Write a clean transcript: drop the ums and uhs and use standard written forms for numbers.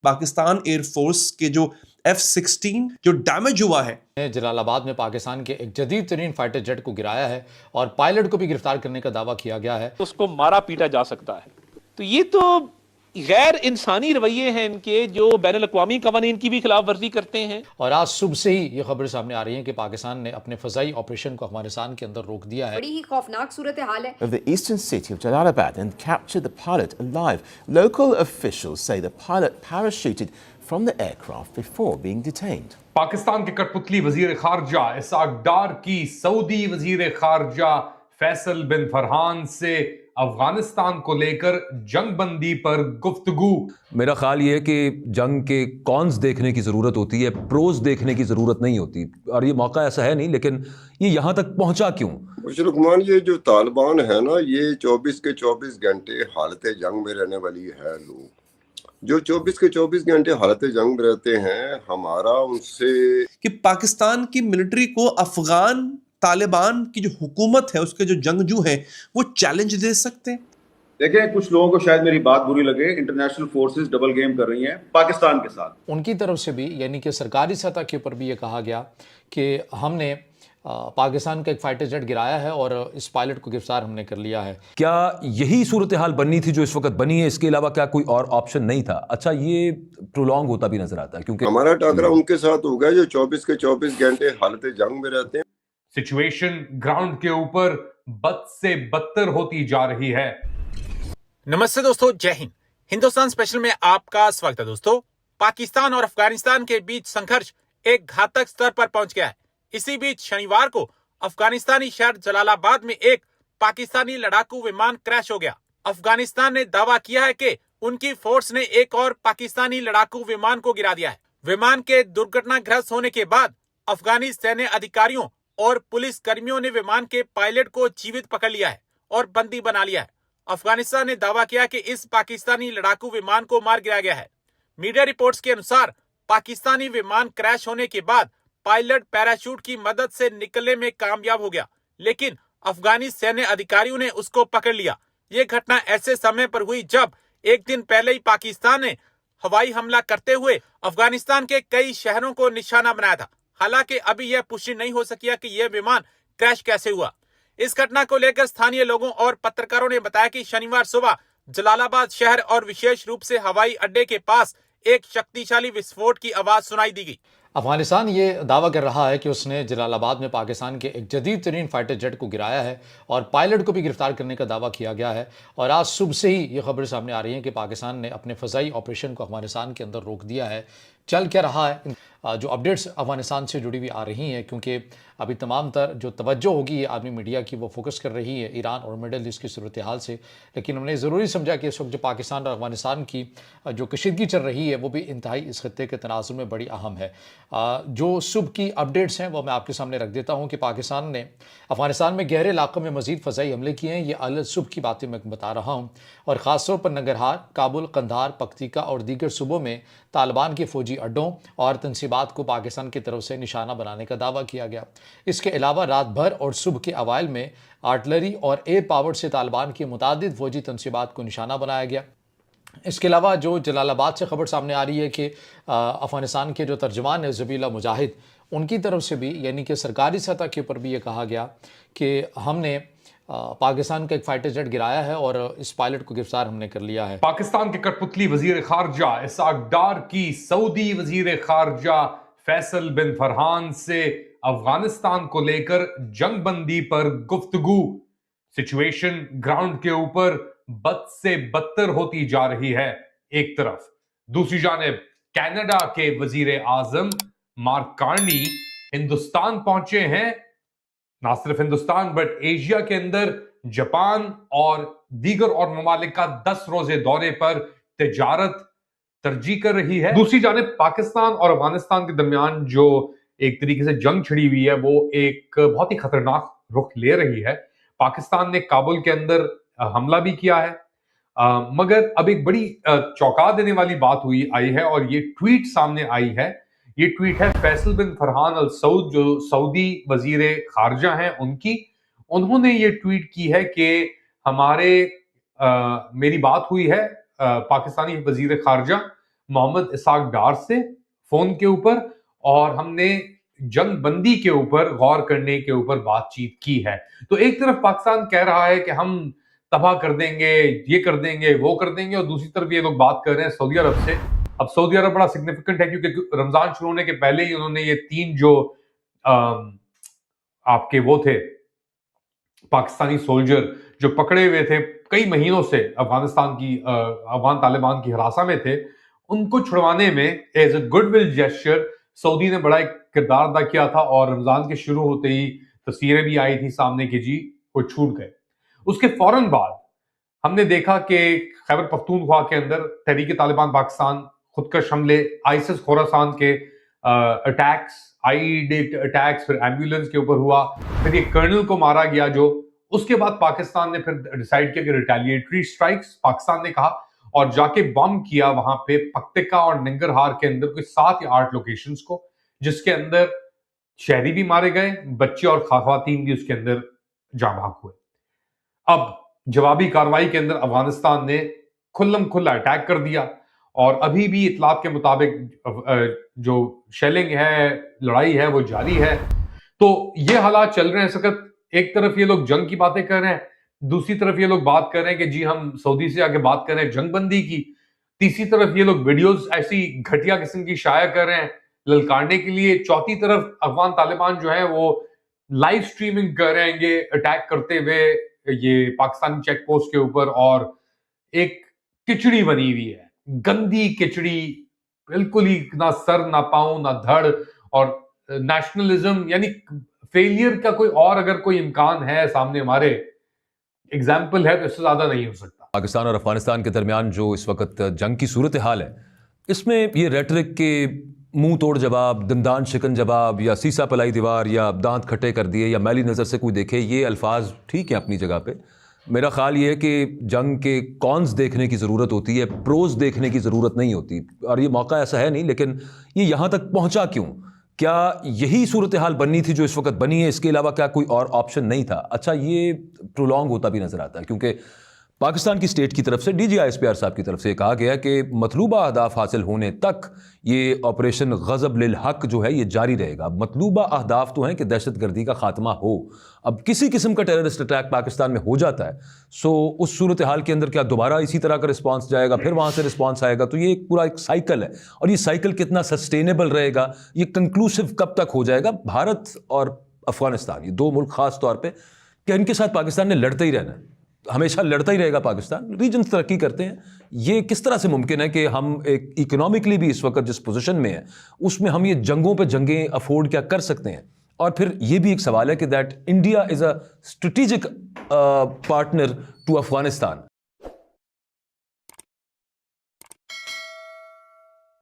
Pakistan air force के जो F-16 जो डैमेज हुआ है, जलालाबाद में पाकिस्तान के एक जदीद तरीन फाइटर जेट को गिराया है और पायलट को भी गिरफ्तार करने का दावा किया गया है। उसको मारा पीटा जा सकता है। तो ये तो गैर इंसानी रवैये हैं इनके, जो बैनुल अक़वामी कवानीन की भी खिलाफ वर्जी करते हैं। और आज सुबह से ही ये खबर सामने आ रही है कि पाकिस्तान ने अपने फजाई ऑपरेशन को अफगानिस्तान के अंदर रोक दिया है। बड़ी ही खौफनाक सूरत हाल है। Of the eastern city of Jalalabad and captured the pilot alive. Local officials say the pilot parachuted from the aircraft before being detained. Pakistan के कठपुतली वजीर खारजा इसाक डार की सऊदी वजीर खारजा फैसल बिन फरहान से अफगानिस्तान को लेकर जंग बंदी पर गुफ्तगू। मेरा ख्याल ये है कि जंग के कॉन्स देखने की ज़रूरत होती है, प्रोज देखने की ज़रूरत नहीं होती, और ये मौका ऐसा है नहीं, लेकिन ये यहाँ तक पहुँचा क्यों? रुकमान, ये जो तालिबान है ना, ये 24 के 24 घंटे हालत जंग में रहने वाली है। लोग जो 24 के 24 घंटे हालत जंग में रहते हैं, हमारा उनसे कि पाकिस्तान की मिलिट्री को अफगान तालिबान की जो हुकूमत है उसके जो जंगजू हैं वो चैलेंज दे सकते हैं। देखें, कुछ लोगों को शायद मेरी बात बुरी लगे, इंटरनेशनल फोर्सेस डबल गेम कर रही हैं पाकिस्तान के साथ। उनकी तरफ से भी यानी कि सरकारी सतह के ऊपर भी ये कहा गया कि हमने पाकिस्तान का एक फाइटर जेट गिराया है और इस पायलट को गिरफ्तार हमने कर लिया है। क्या यही सूरत हाल बननी थी जो इस वक्त बनी है? इसके अलावा क्या कोई और ऑप्शन नहीं था? अच्छा, ये प्रोलॉन्ग होता भी नजर आता है क्योंकि हमारा टाकरा उनके साथ हो गया जो 24 के 24 घंटे हालत जंग में रहते हैं। सिचुएशन ग्राउंड के ऊपर बद से बदतर होती जा रही है। नमस्ते दोस्तों, जय हिंद। हिंदुस्तान स्पेशल में आपका स्वागत है। दोस्तों, पाकिस्तान और अफगानिस्तान के बीच संघर्ष एक घातक स्तर पर पहुंच गया है। इसी बीच शनिवार को अफगानिस्तानी शहर जलालाबाद में एक पाकिस्तानी लड़ाकू विमान क्रैश हो गया। अफगानिस्तान ने दावा किया है कि उनकी फोर्स ने एक और पाकिस्तानी लड़ाकू विमान को गिरा दिया है। विमान के दुर्घटनाग्रस्त होने के बाद अफगानी सैन्य अधिकारियों और पुलिस कर्मियों ने विमान के पायलट को जीवित पकड़ लिया है और बंदी बना लिया है। अफगानिस्तान ने दावा किया कि इस पाकिस्तानी लड़ाकू विमान को मार गिराया गया है। मीडिया रिपोर्ट्स के अनुसार पाकिस्तानी विमान क्रैश होने के बाद पायलट पैराशूट की मदद से निकलने में कामयाब हो गया, लेकिन अफगानी सैन्य अधिकारियों ने उसको पकड़ लिया। ये घटना ऐसे समय पर हुई जब एक दिन पहले ही पाकिस्तान ने हवाई हमला करते हुए अफगानिस्तान के कई शहरों को निशाना बनाया था। हालांकि अभी यह पुष्टि नहीं हो सकी है कि यह विमान क्रैश कैसे हुआ। इस घटना को लेकर स्थानीय लोगों और पत्रकारों ने बताया कि शनिवार सुबह जलालाबाद शहर और विशेष रूप से हवाई अड्डे के पास एक शक्तिशाली विस्फोट की आवाज सुनाई दी गई। अफगानिस्तान ये दावा कर रहा है कि उसने जलालाबाद में पाकिस्तान के एक जदीद तरीन फाइटर जेट को गिराया है और पायलट को भी गिरफ्तार करने का दावा किया गया है। और आज सुबह से ही ये खबर सामने आ रही है कि पाकिस्तान ने अपने फ़ज़ाई ऑपरेशन को अफगानिस्तान के अंदर रोक दिया है। चल क्या रहा है, जो अपडेट्स अफगानिस्तान से जुड़ी हुई आ रही हैं, क्योंकि अभी तमाम तर जो तवज्जो होगी ये आदमी मीडिया की वो फोकस कर रही है ईरान और मिडल ईस्ट की सूरत हाल से, लेकिन हमने ज़रूरी समझा कि इस वक्त जो पाकिस्तान और अफगानिस्तान की जो कशीदगी चल रही है वो भी इंतहाई इस खत्ते के तनाज़ुर में बड़ी अहम है। जो सुबह की अपडेट्स हैं वो मैं आपके सामने रख देता हूँ कि पाकिस्तान ने अफगानिस्तान में गहरे इलाकों में मज़ीद फ़ज़ाई हमले किए हैं। ये अल सुबह की बातें मैं बता रहा हूँ, और ख़ासतौर पर नंगरहार, काबुल, कंधार, पख्तीका और दीगर सूबों में तालिबान के फ़ौजी अड्डों और तनसीबात को पाकिस्तान की तरफ से निशाना बनाने का दावा किया गया। इसके अलावा रात भर और सुबह के अवाइल में आर्टलरी और एयर पावर से तालिबान की मुतादिद फ़ौजी तनसीबात को निशाना बनाया गया। इसके अलावा जो जलालाबाद से खबर सामने आ रही है कि अफ़गानिस्तान के जो तर्जमान है ज़बीला मुजाहिद, उनकी तरफ से भी यानी कि सरकारी सतह के ऊपर भी ये कहा गया कि हमने पाकिस्तान का एक फाइटर जेट गिराया है और इस पायलट को गिरफ्तार हमने कर लिया है। पाकिस्तान के कठपुतली वजीर खारजा इसाक डार की सऊदी वजीर खारजा फैसल बिन फरहान से अफगानिस्तान को लेकर जंग बंदी पर गुफ्तगू। सिचुएशन ग्राउंड के ऊपर बद से बदतर होती जा रही है एक तरफ, दूसरी जानिब कनाडा के वजीर आजम मार्क कार्नी हिंदुस्तान पहुंचे हैं। ना सिर्फ हिंदुस्तान बट एशिया के अंदर जापान और दीगर और ममालिक का 10 रोजे दौरे पर तिजारत तरजीह कर रही है। दूसरी जानिब पाकिस्तान और अफगानिस्तान के दरमियान जो एक तरीके से जंग छिड़ी हुई है वो एक बहुत ही खतरनाक रुख ले रही है। पाकिस्तान ने काबुल के अंदर हमला भी किया है, मगर अब एक बड़ी चौंका देने वाली बात आई है और ये ट्वीट सामने आई है। ये ट्वीट है फैसल बिन फरहान अल सऊद, जो सऊदी वजीर खारजा हैं उनकी। उन्होंने ये ट्वीट की है कि मेरी बात हुई है पाकिस्तानी वजीर खारजा मोहम्मद इसाक डार से फोन के ऊपर, और हमने जंग बंदी के ऊपर गौर करने के ऊपर बातचीत की है। तो एक तरफ पाकिस्तान कह रहा है कि हम तबाह कर देंगे, ये कर देंगे, वो कर देंगे, और दूसरी तरफ ये लोग बात कर रहे हैं सऊदी अरब से। अब सऊदी अरब बड़ा सिग्निफिकेंट है क्योंकि रमजान शुरू होने के पहले ही उन्होंने ये 3 जो आपके वो थे पाकिस्तानी सोल्जर जो पकड़े हुए थे कई महीनों से अफगान तालिबान की हिरासत में थे, उनको छुड़वाने में as a goodwill gesture Saudi ने बड़ा एक किरदार अदा किया था, और रमजान के शुरू होते ही तस्वीरें भी आई थी सामने की, जी वो छूट गए। उसके फौरन बाद हमने देखा कि खैबर पख्तूनख्वा के अंदर तहरीक तालिबान पाकिस्तान खुदकश हमले, आईसिस खोरासान के अटैक्स, आईईडी अटैक्स, फिर एम्बुलेंस के ऊपर हुआ, फिर ये कर्नल को मारा गया जो, उसके बाद पाकिस्तान ने फिर डिसाइड किया कि रिटेलिएटरी स्ट्राइक्स पाकिस्तान ने कहा, और जाके बम किया वहां पे पक्तिका और नंगरहार के अंदर कोई 7 या 8 लोकेशंस को, जिसके अंदर शहरी भी मारे गए, बच्चे और खवातीन भी उसके अंदर जाँ भाग हुए। अब जवाबी कार्रवाई के अंदर अफगानिस्तान ने खुल्लम खुल्ला अटैक कर दिया, और अभी भी इतलात के मुताबिक जो शेलिंग है, लड़ाई है, वो जारी है। तो ये हालात चल रहे हैं इस वक्त। एक तरफ ये लोग जंग की बातें कर रहे हैं, दूसरी तरफ ये लोग बात कर रहे हैं कि जी हम सऊदी से आके बात कर रहे हैं जंग बंदी की, तीसरी तरफ ये लोग वीडियोस ऐसी घटिया किस्म की शाया कर रहे हैं ललकारने के लिए, चौथी तरफ अफगान तालिबान जो है वो लाइव स्ट्रीमिंग कर रहे हैं ये अटैक करते हुए ये पाकिस्तानी चेक पोस्ट के ऊपर, और एक खिचड़ी बनी हुई है, गंदी खिचड़ी, बिल्कुल ही ना सर ना पांव ना धड़, और नेशनलिज्म यानी फेलियर का कोई और अगर कोई इम्कान है सामने हमारे एग्जाम्पल है तो इससे ज्यादा नहीं हो सकता। पाकिस्तान और अफगानिस्तान के दरमियान जो इस वक्त जंग की सूरत हाल है, इसमें ये रेटरिक के मुंह तोड़ जवाब, दंदान शिकन जवाब, या सीसा पलाई दीवार, या दांत खट्टे कर दिए, या मैली नज़र से कोई देखे, ये अल्फाज ठीक है अपनी जगह पे। मेरा ख्याल ये है कि जंग के कॉन्स देखने की ज़रूरत होती है, प्रोज देखने की ज़रूरत नहीं होती, और ये मौका ऐसा है नहीं, लेकिन ये यहाँ तक पहुँचा क्यों? क्या यही सूरत हाल बननी थी जो इस वक्त बनी है? इसके अलावा क्या कोई और ऑप्शन नहीं था? अच्छा, ये प्रोलॉन्ग होता भी नज़र आता है, क्योंकि पाकिस्तान की स्टेट की तरफ से DGISPR साहब की तरफ से कहा गया कि मतलूबा अहदाफ हासिल होने तक ये ऑपरेशन गज़ब लिल हक जो है ये जारी रहेगा। मतलूबा अहदाफ तो हैं कि दहशतगर्दी का खात्मा हो। अब किसी किस्म का टेररिस्ट अटैक पाकिस्तान में हो जाता है, सो उस सूरत हाल के अंदर क्या दोबारा इसी तरह का रिस्पॉन्स जाएगा, फिर वहाँ से रिस्पॉन्स आएगा? तो ये एक पूरा एक साइकिल है, और ये साइकिल कितना सस्टेनेबल रहेगा, ये कंक्लूसिव कब तक हो जाएगा? भारत और अफगानिस्तान, ये 2 मुल्क खास तौर पर, क्या इनके साथ पाकिस्तान ने लड़ते ही रहना है? हमेशा लड़ता ही रहेगा पाकिस्तान? रीजन तरक्की करते हैं, ये किस तरह से मुमकिन है कि हम एक इकोनॉमिकली भी इस वक्त जिस पोजीशन में है उसमें हम ये जंगों पे जंगें अफोर्ड क्या कर सकते हैं? और फिर ये भी एक सवाल है कि that India is a strategic partner to Afghanistan,